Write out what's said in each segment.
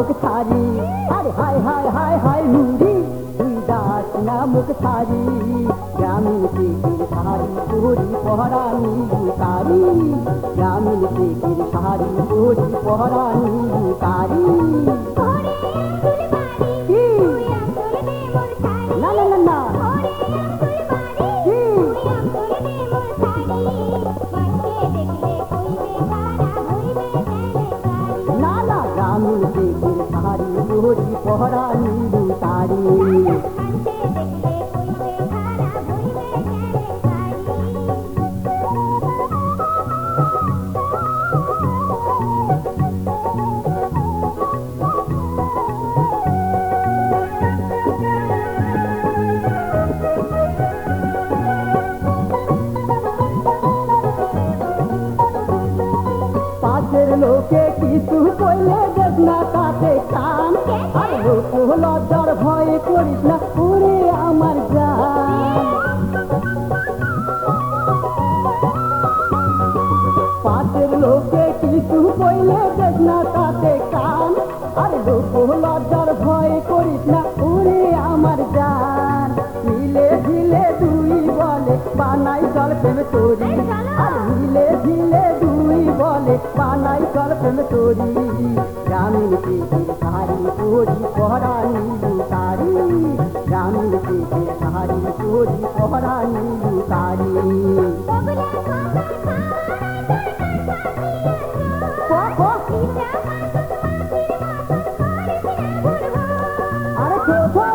নামক ছাড়ি, আরে হায় হায় হায় হায় নুরি তুই দাস নামক ছাড়ি, গ্রামীণ শেখের শাড়ি পরি পহরানি লুকারি, গ্রামীণ শেখের শাড়ি পরি পহরানি লুকারি। না না না না না না, গ্রামীণ শেখের শাড়ি পরি পহরানি লুকারি। পাশের লোকে কিছু কইলে দেখ না তাতে কান, আর লোক লজ্জার ভয়ে করিস না পুরে আমার জান। পাশের লোকে কিছু কইলে দেখ না তাতে কান, আর লোক লজ্জার ভয়ে করিস না পুরে আমার জান। মিলে ঝিলে দুই বলে বানাই চল প্রেম তোরি, আর মিলে ঝিলে দুই বলে বানাই চল প্রেম তোরি, গ্রামীণ শেখের শাড়ি পরি পহরানি লুকারি, গ্রামীণ শেখের শাড়ি পরি পহরানি লুকারি। আরে কোথা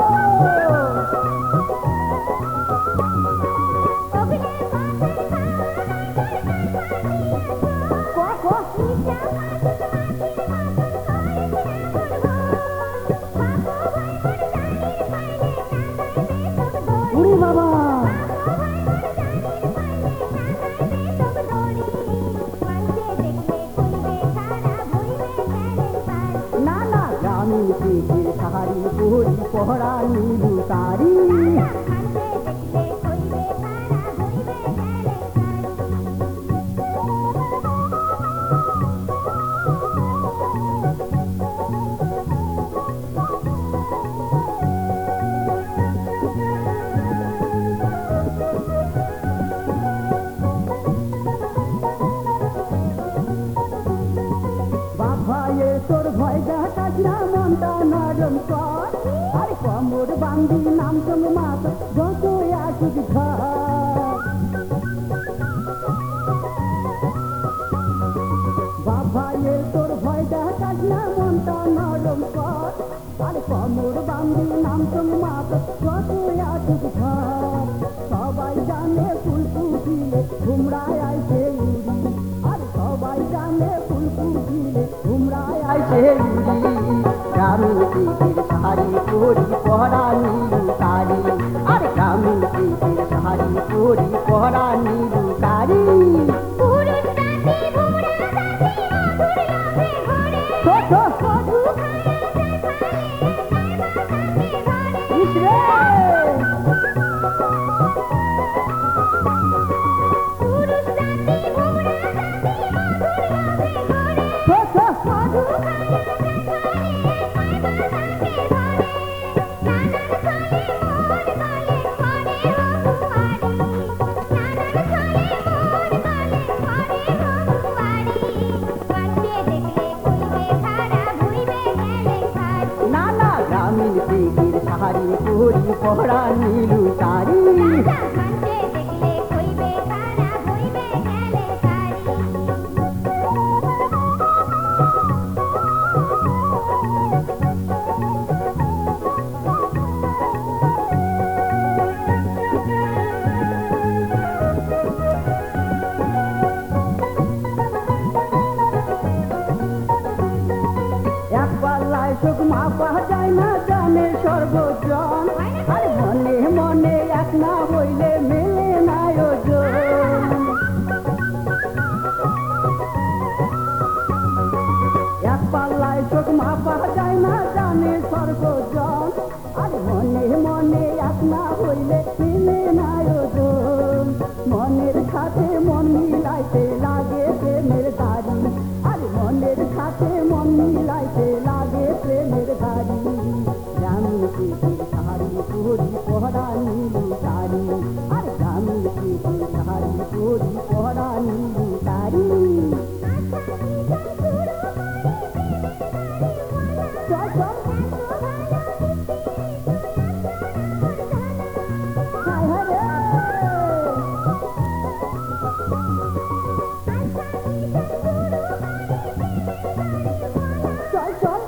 উড়ি বাবা, না না, গ্রামীণ শেখের শাড়ি পরি পহরানি লুকারি। বাবায়ে তোর ভয় দেখাস না, মনটা নরম কর, আরে কোমর বান্ধি নাম সঙ্গে মাত যত আসুক ঘর। বাবায়ে তোর ভয় দেখাস না, মনটা নরম কর, আরে কোমর বান্ধি নাম সঙ্গে মাত যত আসুক ঘর। সবাই জানে ফুল ফুটিলে ঘুমরায় আইছে উড়ি, আরে সবাই জানে ফুল ফুটিলে ঘুমরায় আইছে উড়ি, গ্রামীণ শেখের শাড়ি পরি পহরানি লুকারি, আরে গ্রামীণ শেখের শাড়ি পরি পহরানি লুকারি। না না, গ্রামীণ শেখের শাড়ি পরি পহরানি লুকারি। এক পাল্লায় সুখ মাপা যায় না জানে সর্বজন, আরে মনে মনে এক না হইলে মেলে না ওজন। এক পাল্লায় সুখ মাপা যায় না জানে সর্বজন, আরে মনে মনে এক না হইলে মেলে না ওজন। মনের সাথে মন মিলাইতে লাগে প্রেমের দাড়ি, আরে মনের সাথে মন মিলাইতে লাগে প্রেম পেটের শাড়ি পরি পহরা নীলু শাড়ি আর গ্রামের পেটের শাড়ি পরি পহরা নীলু শাড়ি চল চল হায় হায় রে চল চল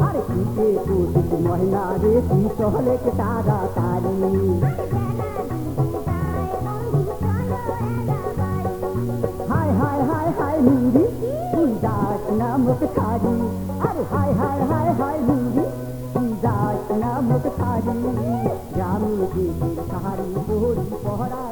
আরে কিসে কোটিক মহিনা রে তুই চলে কে তাড়াতাড়ি হায় হায় হায় হায় নুরি তুই যাস না মুখ ছাড়ি আরে হায় হায় হায় হায় নুরি তুই যাস না মুখ ছাড়ি গ্রামের পেটের শাড়ি পরি পহরা